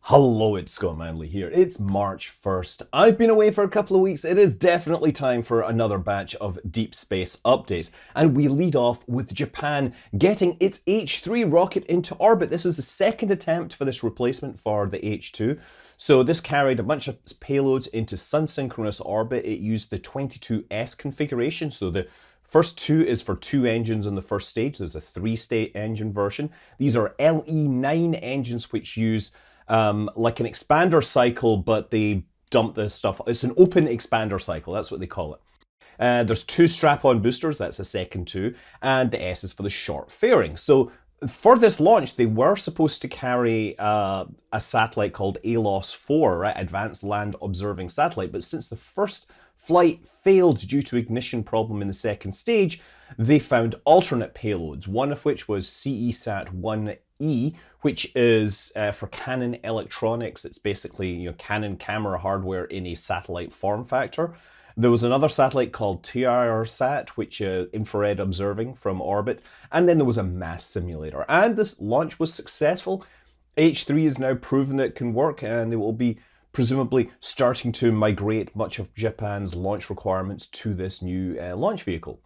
Hello, it's Scott Manley here. It's March 1st. I've been away for a couple of weeks. It is definitely time for another batch of deep space updates. And we lead off with Japan getting its H3 rocket into orbit. This is the second attempt for this replacement for the H2. So this carried a bunch of payloads into sun-synchronous orbit. It used the 22S configuration. So the first two is for two engines on the first stage. There's a three-stage engine version. These are LE9 engines which use like an expander cycle, but they dump this stuff. It's an open expander cycle, that's what they call it. There's two strap-on boosters, that's the second two, and the S is for the short fairing. So for this launch, they were supposed to carry a satellite called ALOS-4, right? Advanced Land Observing Satellite, but since the first flight failed due to ignition problem in the second stage, they found alternate payloads, one of which was CESat-1E, which is for Canon electronics. It's basically Canon camera hardware in a satellite form factor. There was another satellite called TRSat, which infrared observing from orbit, and then there was a mass simulator. And this launch was successful. H3 has now proven that it can work, and it will be presumably starting to migrate much of Japan's launch requirements to this new launch vehicle.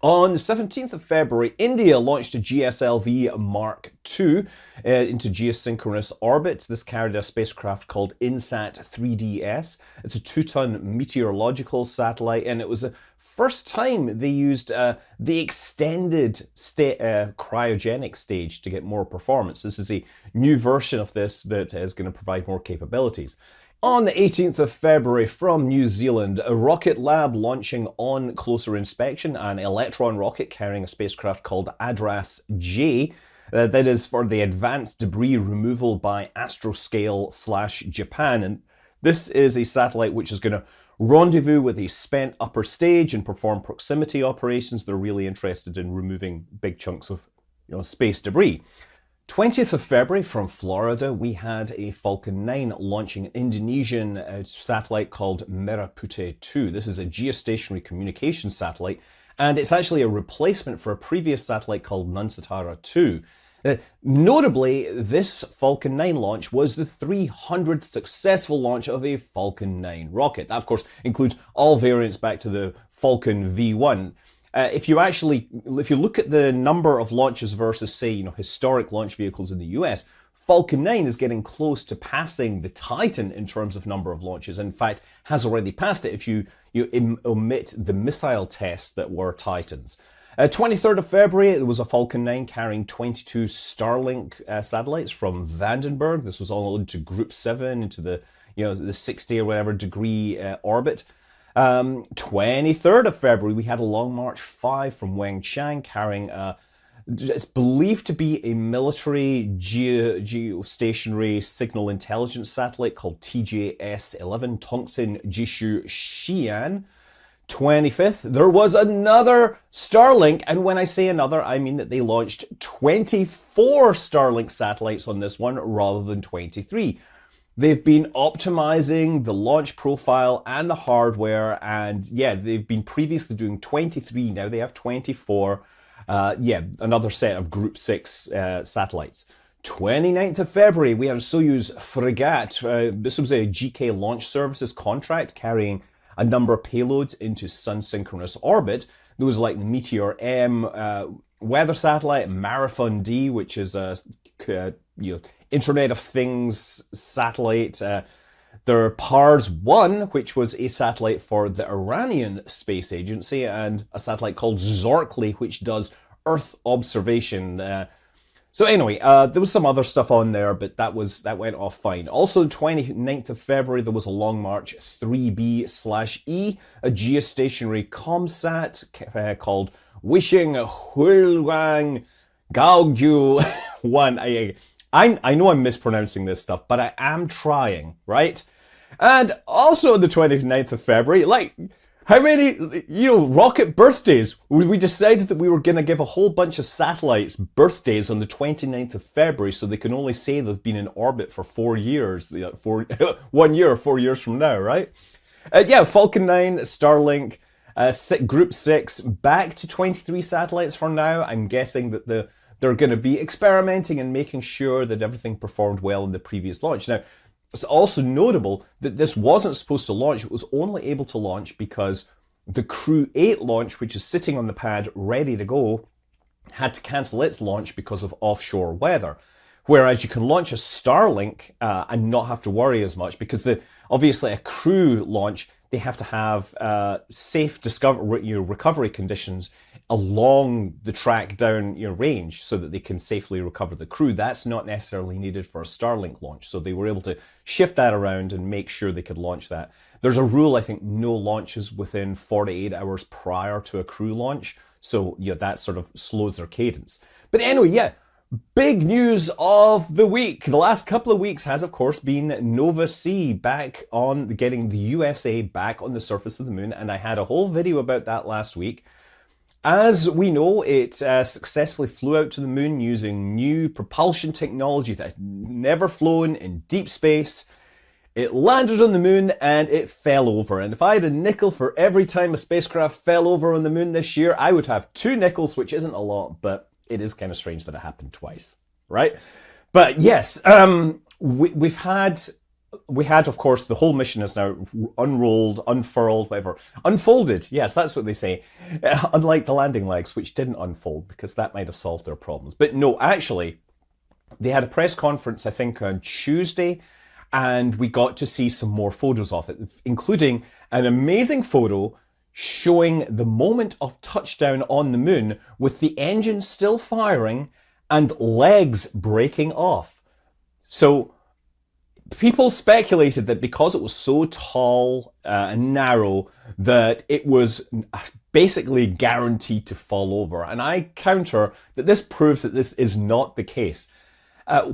On the 17th of February, India launched a GSLV Mark II into geosynchronous orbit. This carried a spacecraft called INSAT 3DS. It's a 2-ton meteorological satellite, and it was the first time they used the extended cryogenic stage to get more performance. This is a new version of this that is going to provide more capabilities. On the 18th of February from New Zealand, a rocket lab launching on closer inspection an Electron rocket carrying a spacecraft called ADRAS-J. That is for the Advanced Debris Removal by Astroscale/Japan. And this is a satellite which is going to rendezvous with a spent upper stage and perform proximity operations. They're really interested in removing big chunks of space debris. 20th of February from Florida, we had a Falcon 9 launching an Indonesian satellite called Meraputih 2. This is a geostationary communication satellite, and it's actually a replacement for a previous satellite called Nusantara 2. Notably, this Falcon 9 launch was the 300th successful launch of a Falcon 9 rocket. That, of course, includes all variants back to the Falcon V1. If you look at the number of launches versus, say, historic launch vehicles in the US, Falcon 9 is getting close to passing the Titan in terms of number of launches. In fact, has already passed it if you omit the missile tests that were Titans. 23rd of February, there was a Falcon 9 carrying 22 Starlink satellites from Vandenberg. This was all into Group 7, into the 60 or whatever degree orbit. 23rd of February, we had a Long March 5 from Wenchang carrying it's believed to be a military geostationary signal intelligence satellite called TJS-11, Tongsin Jishu Xian. 25th, there was another Starlink, and when I say another, I mean that they launched 24 Starlink satellites on this one rather than 23. They've been optimizing the launch profile and the hardware, and they've been previously doing 23, now they have 24. Another set of Group 6 satellites. 29th of February, we had a Soyuz Fregat. This was a GK Launch Services contract carrying a number of payloads into sun-synchronous orbit. There was like the Meteor M weather satellite, Marathon D, which is a Internet of Things satellite. There are Pars-1, which was a satellite for the Iranian Space Agency, and a satellite called Zorkly, which does Earth observation. So anyway, there was some other stuff on there, but that went off fine. Also, the 29th of February, there was a Long March 3B/E, a geostationary ComSat called Wishing Hulwang Gaogyu 1. I know I'm mispronouncing this stuff, but I am trying, right? And also on the 29th of February, how many, rocket birthdays? We decided that we were going to give a whole bunch of satellites birthdays on the 29th of February, so they can only say they've been in orbit for 4 years, 1 year, 4 years from now, right? Falcon 9, Starlink, Group 6, back to 23 satellites for now. I'm guessing that the they're going to be experimenting and making sure that everything performed well in the previous launch. Now, it's also notable that this wasn't supposed to launch. It was only able to launch because the Crew 8 launch, which is sitting on the pad ready to go, had to cancel its launch because of offshore weather. Whereas you can launch a Starlink and not have to worry as much, because obviously a Crew launch, they have to have safe recovery conditions along the track down range so that they can safely recover the crew. That's not necessarily needed for a Starlink launch. So they were able to shift that around and make sure they could launch that. There's a rule, I think, no launches within 48 hours prior to a Crew launch. So that sort of slows their cadence. But anyway, big news of the week. The last couple of weeks has, of course, been Nova C back on getting the USA back on the surface of the moon. And I had a whole video about that last week. As we know, it successfully flew out to the moon using new propulsion technology that had never flown in deep space. It landed on the moon and it fell over. And if I had a nickel for every time a spacecraft fell over on the moon this year, I would have 2 nickels, which isn't a lot, but it is kind of strange that it happened twice, right? But yes, we had, of course, the whole mission is now unrolled, unfurled, whatever. Unfolded, yes, that's what they say. Unlike the landing legs, which didn't unfold, because that might have solved their problems. But no, actually, they had a press conference, I think, on Tuesday, and we got to see some more photos of it, including an amazing photo showing the moment of touchdown on the moon with the engine still firing and legs breaking off. So people speculated that because it was so tall and narrow that it was basically guaranteed to fall over. And I counter that this proves that this is not the case.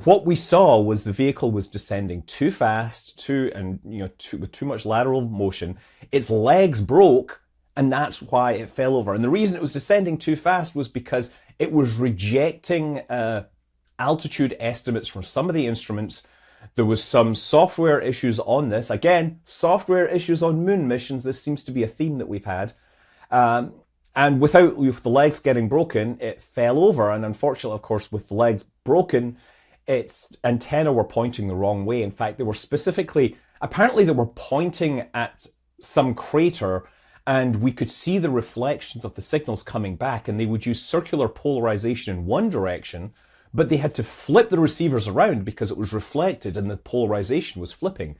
What we saw was the vehicle was descending too fast, with too much lateral motion. Its legs broke, and that's why it fell over. And the reason it was descending too fast was because it was rejecting altitude estimates from some of the instruments. There was some software issues on this. Again, software issues on moon missions. This seems to be a theme that we've had. And with the legs getting broken, it fell over. And unfortunately, of course, with the legs broken, its antennae were pointing the wrong way. In fact, apparently they were pointing at some crater, and we could see the reflections of the signals coming back, and they would use circular polarization in one direction, but they had to flip the receivers around because it was reflected and the polarization was flipping.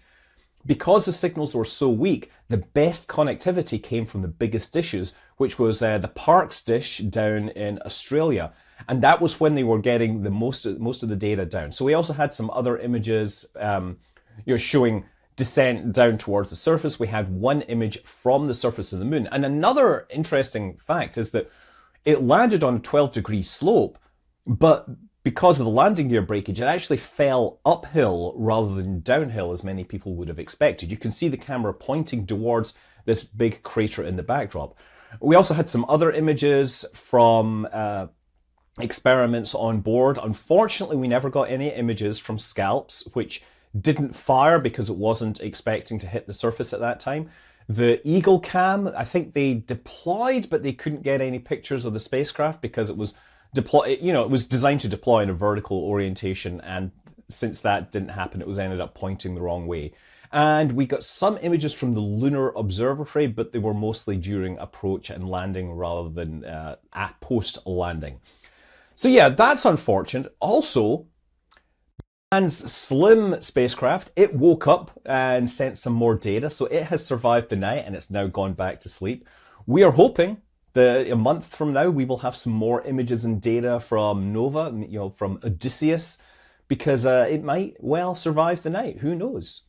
Because the signals were so weak, the best connectivity came from the biggest dishes, which was the Parkes dish down in Australia. And that was when they were getting the most of the data down. So we also had some other images showing descent down towards the surface. We had one image from the surface of the moon. And another interesting fact is that it landed on a 12-degree slope, but because of the landing gear breakage, it actually fell uphill rather than downhill, as many people would have expected. You can see the camera pointing towards this big crater in the backdrop. We also had some other images from experiments on board. Unfortunately, we never got any images from Scalps, which didn't fire because it wasn't expecting to hit the surface at that time. The Eagle Cam, I think they deployed, but they couldn't get any pictures of the spacecraft because it was it was designed to deploy in a vertical orientation, and since that didn't happen, it was ended up pointing the wrong way. And we got some images from the Lunar Observatory, but they were mostly during approach and landing rather than at post-landing. So yeah, that's unfortunate. Also, Man's Slim spacecraft, it woke up and sent some more data, so it has survived the night and it's now gone back to sleep. We are hoping that a month from now we will have some more images and data from Nova, from Odysseus, because it might well survive the night. Who knows?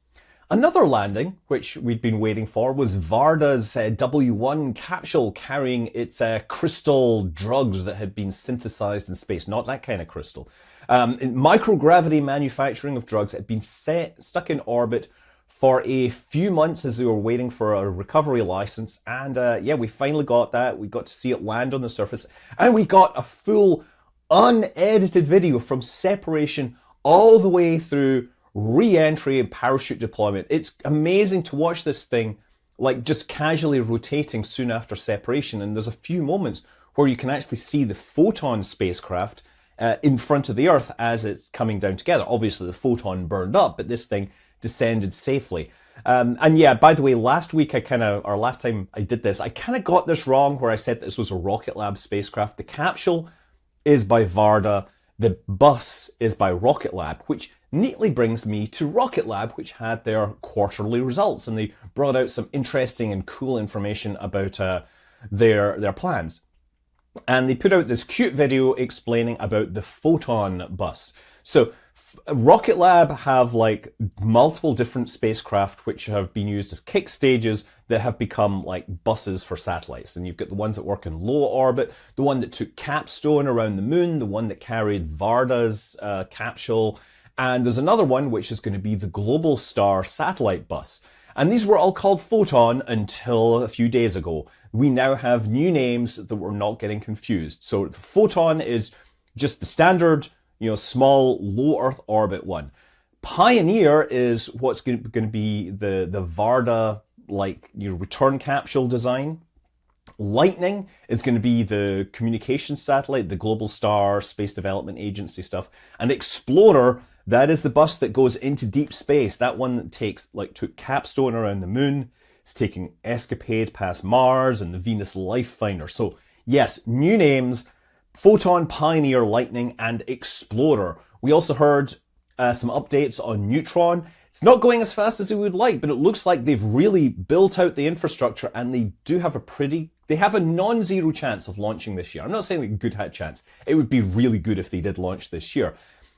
Another landing, which we'd been waiting for, was Varda's W1 capsule carrying its crystal drugs that had been synthesized in space. Not that kind of crystal. Microgravity manufacturing of drugs had been stuck in orbit for a few months as they were waiting for a recovery license. And we finally got that. We got to see it land on the surface. And we got a full unedited video from separation all the way through re-entry and parachute deployment. It's amazing to watch this thing like just casually rotating soon after separation. And there's a few moments where you can actually see the Photon spacecraft in front of the Earth as it's coming down together. Obviously, the photon burned up, but this thing descended safely. And yeah, by the way, last time I did this, I kind of got this wrong where I said this was a Rocket Lab spacecraft. The capsule is by Varda, the bus is by Rocket Lab, which neatly brings me to Rocket Lab, which had their quarterly results, and they brought out some interesting and cool information about their plans. And they put out this cute video explaining about the photon bus. So Rocket Lab have like multiple different spacecraft which have been used as kick stages that have become like buses for satellites. And you've got the ones that work in low orbit, the one that took Capstone around the moon, the one that carried Varda's capsule, and there's another one which is going to be the Global Star satellite bus. And these were all called Photon until a few days ago. We now have new names that we're not getting confused. So Photon is just the standard, small low Earth orbit one. Pioneer is what's going to be the Varda return capsule design. Lightning is going to be the communications satellite, the Global Star Space Development Agency stuff. And Explorer, that is the bus that goes into deep space. That one that took Capstone around the moon. It's taking Escapade past Mars and the Venus Life Finder. So yes, new names: Photon, Pioneer, Lightning, and Explorer. We also heard some updates on Neutron. It's not going as fast as we would like, but it looks like they've really built out the infrastructure, and they do have they have a non-zero chance of launching this year. I'm not saying a good chance. It would be really good if they did launch this year.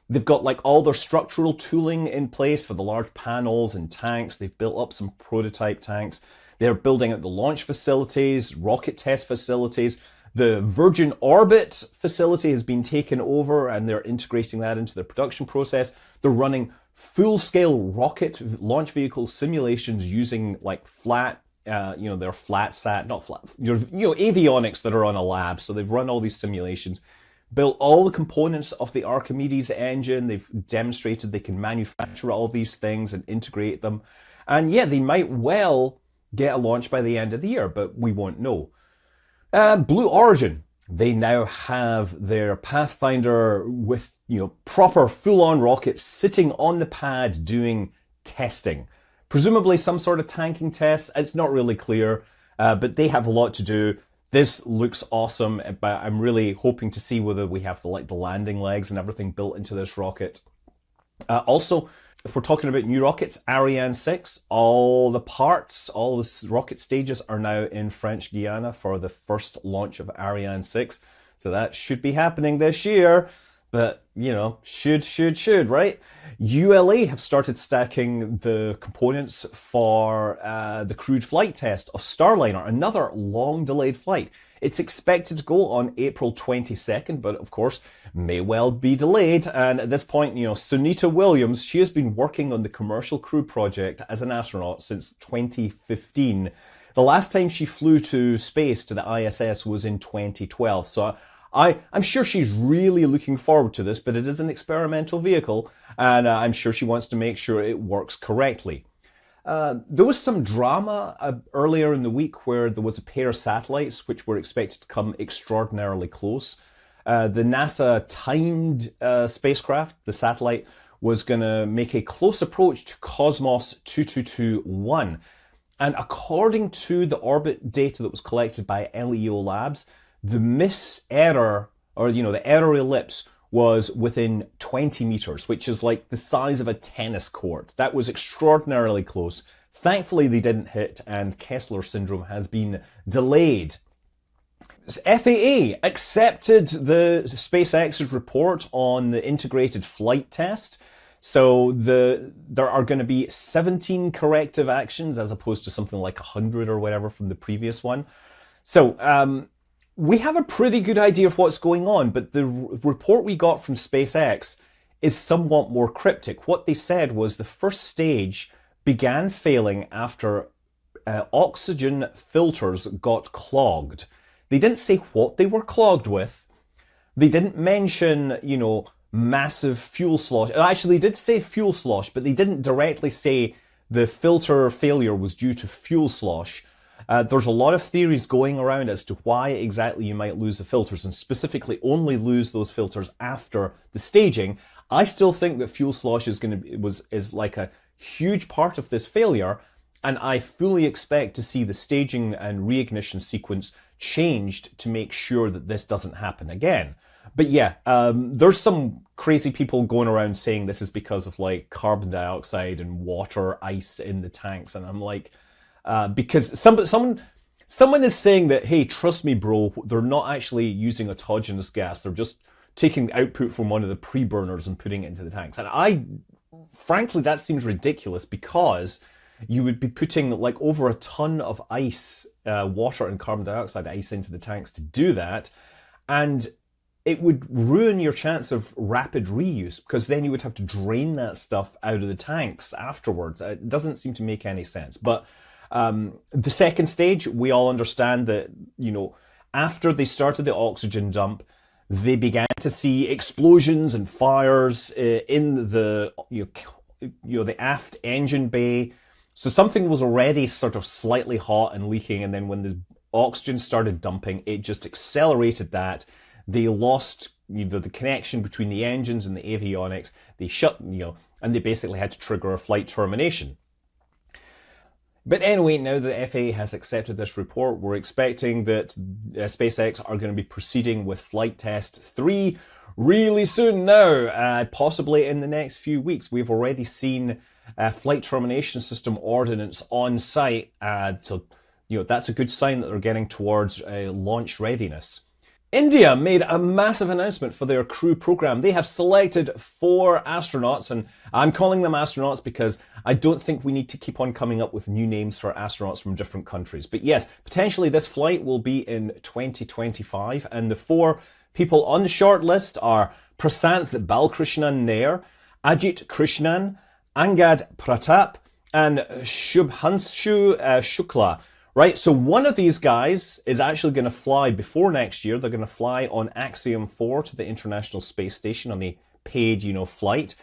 They've got all their structural tooling in place for the large panels and tanks. They've built up some prototype tanks. They're building out the launch facilities, rocket test facilities. The Virgin Orbit facility has been taken over, and they're integrating that into their production process. They're running full-scale rocket launch vehicle simulations using flat, they're flat sat, not flat, avionics that are on a lab. So they've run all these simulations, built all the components of the Archimedes engine. They've demonstrated they can manufacture all these things and integrate them. And yeah, they might well get a launch by the end of the year, but we won't know. Blue Origin, they now have their Pathfinder with proper full-on rockets sitting on the pad doing testing. Presumably some sort of tanking tests. It's not really clear, but they have a lot to do. This looks awesome, but I'm really hoping to see whether we have the landing legs and everything built into this rocket. Also, if we're talking about new rockets, Ariane 6, all the parts, all the rocket stages are now in French Guiana for the first launch of Ariane 6. So that should be happening this year. But, should, right? ULA have started stacking the components for the crewed flight test of Starliner, another long-delayed flight. It's expected to go on April 22nd, but of course, may well be delayed. And at this point, Sunita Williams, she has been working on the commercial crew project as an astronaut since 2015. The last time she flew to space, to the ISS, was in 2012. So I'm sure she's really looking forward to this, but it is an experimental vehicle, and I'm sure she wants to make sure it works correctly. There was some drama earlier in the week where there was a pair of satellites which were expected to come extraordinarily close. The NASA timed spacecraft, the satellite, was going to make a close approach to Cosmos 2221. And according to the orbit data that was collected by LEO Labs, the miss error, or the error ellipse, was within 20 meters, which is like the size of a tennis court. That was extraordinarily close. Thankfully, they didn't hit, and Kessler syndrome has been delayed. FAA accepted the SpaceX's report on the integrated flight test. So there are going to be 17 corrective actions as opposed to something like 100 or whatever from the previous one. So we have a pretty good idea of what's going on, but the report we got from SpaceX is somewhat more cryptic. What they said was the first stage began failing after oxygen filters got clogged. They didn't say what they were clogged with. They didn't mention, massive fuel slosh. Actually, they did say fuel slosh, but they didn't directly say the filter failure was due to fuel slosh. There's a lot of theories going around as to why exactly you might lose the filters, and specifically only lose those filters after the staging. I still think that fuel slosh is like a huge part of this failure, and I fully expect to see the staging and reignition sequence changed to make sure that this doesn't happen again. But yeah, there's some crazy people going around saying this is because of like carbon dioxide and water, ice in the tanks, and I'm like, because someone is saying that, hey, trust me, bro, they're not actually using autogenous gas. They're just taking output from one of the pre-burners and putting it into the tanks. And frankly, that seems ridiculous, because you would be putting like over a ton of ice, water and carbon dioxide ice into the tanks to do that. And it would ruin your chance of rapid reuse, because then you would have to drain that stuff out of the tanks afterwards. It doesn't seem to make any sense. But the second stage, we all understand that, after they started the oxygen dump, they began to see explosions and fires in the the aft engine bay. So something was already sort of slightly hot and leaking, and then when the oxygen started dumping, it just accelerated that. They lost the connection between the engines and the avionics. They shut, and they basically had to trigger a flight termination. But anyway, now that the FAA has accepted this report, we're expecting that SpaceX are going to be proceeding with flight test 3 really soon now, possibly in the next few weeks. We've already seen flight termination system ordnance on site, so that's a good sign that they're getting towards launch readiness. India made a massive announcement for their crew program. They have selected 4 astronauts, and I'm calling them astronauts because I don't think we need to keep on coming up with new names for astronauts from different countries. But yes, potentially this flight will be in 2025, and the 4 people on the short list are Prasanth Balkrishnan Nair, Ajit Krishnan, Angad Pratap, and Shubhanshu Shukla. Right, so one of these guys is actually going to fly before next year. They're going to fly on Axiom 4 to the International Space Station on a paid, flight.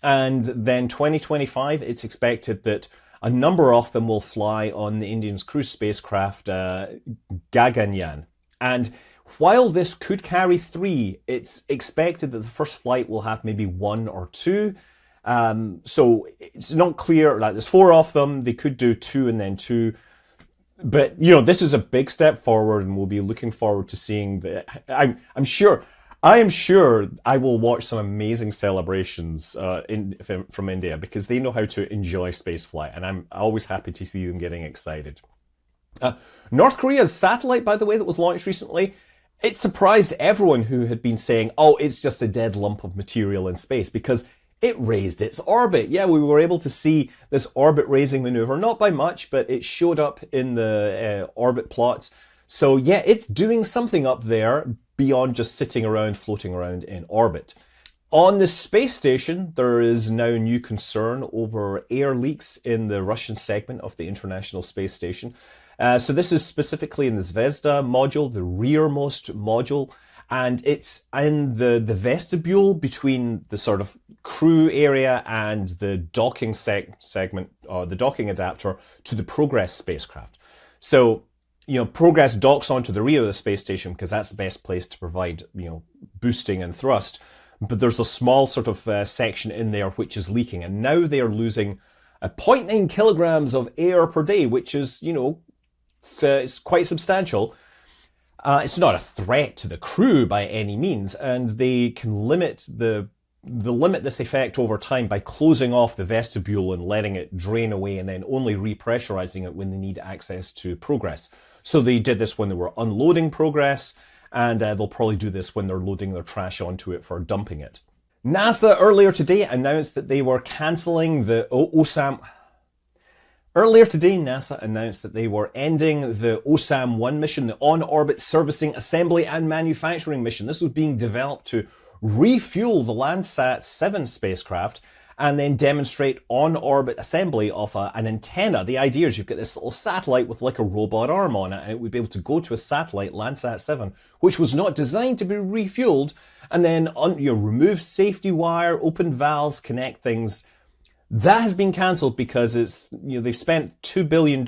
And then 2025, it's expected that a number of them will fly on the Indian cruise spacecraft Gaganyaan. And while this could carry 3, it's expected that the first flight will have maybe 1 or 2. So it's not clear, like there's 4 of them. They could do 2 and then 2. But, this is a big step forward, and we'll be looking forward to seeing I am sure I will watch some amazing celebrations from India, because they know how to enjoy spaceflight, and I'm always happy to see them getting excited. North Korea's satellite, by the way, that was launched recently, it surprised everyone who had been saying, oh, it's just a dead lump of material in space, because it raised its orbit. Yeah, we were able to see this orbit raising maneuver, not by much, but it showed up in the orbit plots. So yeah, it's doing something up there beyond just sitting around, floating around in orbit. On the space station, there is now new concern over air leaks in the Russian segment of the International Space Station. So this is specifically in the Zvezda module, the rearmost module, and it's in the vestibule between the sort of crew area and the docking segment, or the docking adapter to the Progress spacecraft. So, Progress docks onto the rear of the space station because that's the best place to provide, boosting and thrust. But there's a small sort of section in there which is leaking, and now they are losing 0.9 kilograms of air per day, which is, it's quite substantial. It's not a threat to the crew by any means, and they can limit this effect over time by closing off the vestibule and letting it drain away, and then only repressurizing it when they need access to Progress. So they did this when they were unloading Progress, and they'll probably do this when they're loading their trash onto it for dumping it. NASA earlier today announced that they were cancelling the Earlier today, NASA announced that they were ending the OSAM-1 mission, the On-Orbit Servicing, Assembly and Manufacturing mission. This was being developed to refuel the Landsat 7 spacecraft and then demonstrate on-orbit assembly of an antenna. The idea is you've got this little satellite with like a robot arm on it, and it would be able to go to a satellite, Landsat 7, which was not designed to be refueled, and then remove safety wire, open valves, connect things. That has been cancelled because they've spent $2 billion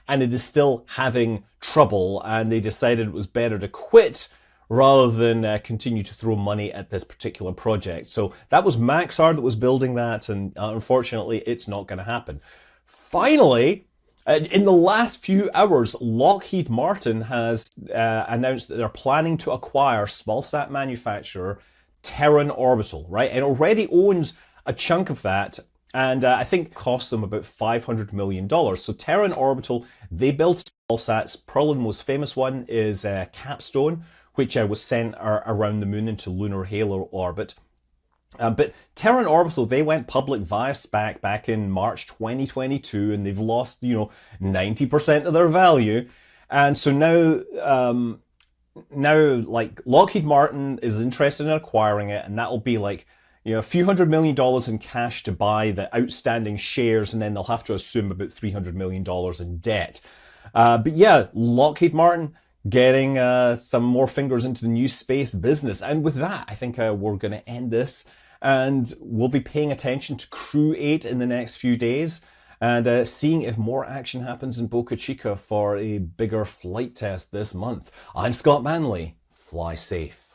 and it is still having trouble, and they decided it was better to quit rather than continue to throw money at this particular project. So that was Maxar that was building that, and unfortunately, it's not going to happen. Finally, in the last few hours, Lockheed Martin has announced that they're planning to acquire smallsat manufacturer Terran Orbital, right? It already owns a chunk of that, and I think it costs them about $500 million. So Terran Orbital, they build smallsats. Probably the most famous one is Capstone, which was sent around the moon into lunar halo orbit. But Terran Orbital, they went public via SPAC back in March 2022, and they've lost, 90% of their value. And so now, like, Lockheed Martin is interested in acquiring it, and that'll be like, a few $100 million in cash to buy the outstanding shares, and then they'll have to assume about $300 million in debt. But yeah, Lockheed Martin getting some more fingers into the new space business. And with that, I think we're going to end this, and we'll be paying attention to Crew 8 in the next few days, and seeing if more action happens in Boca Chica for a bigger flight test this month. I'm Scott Manley. Fly safe.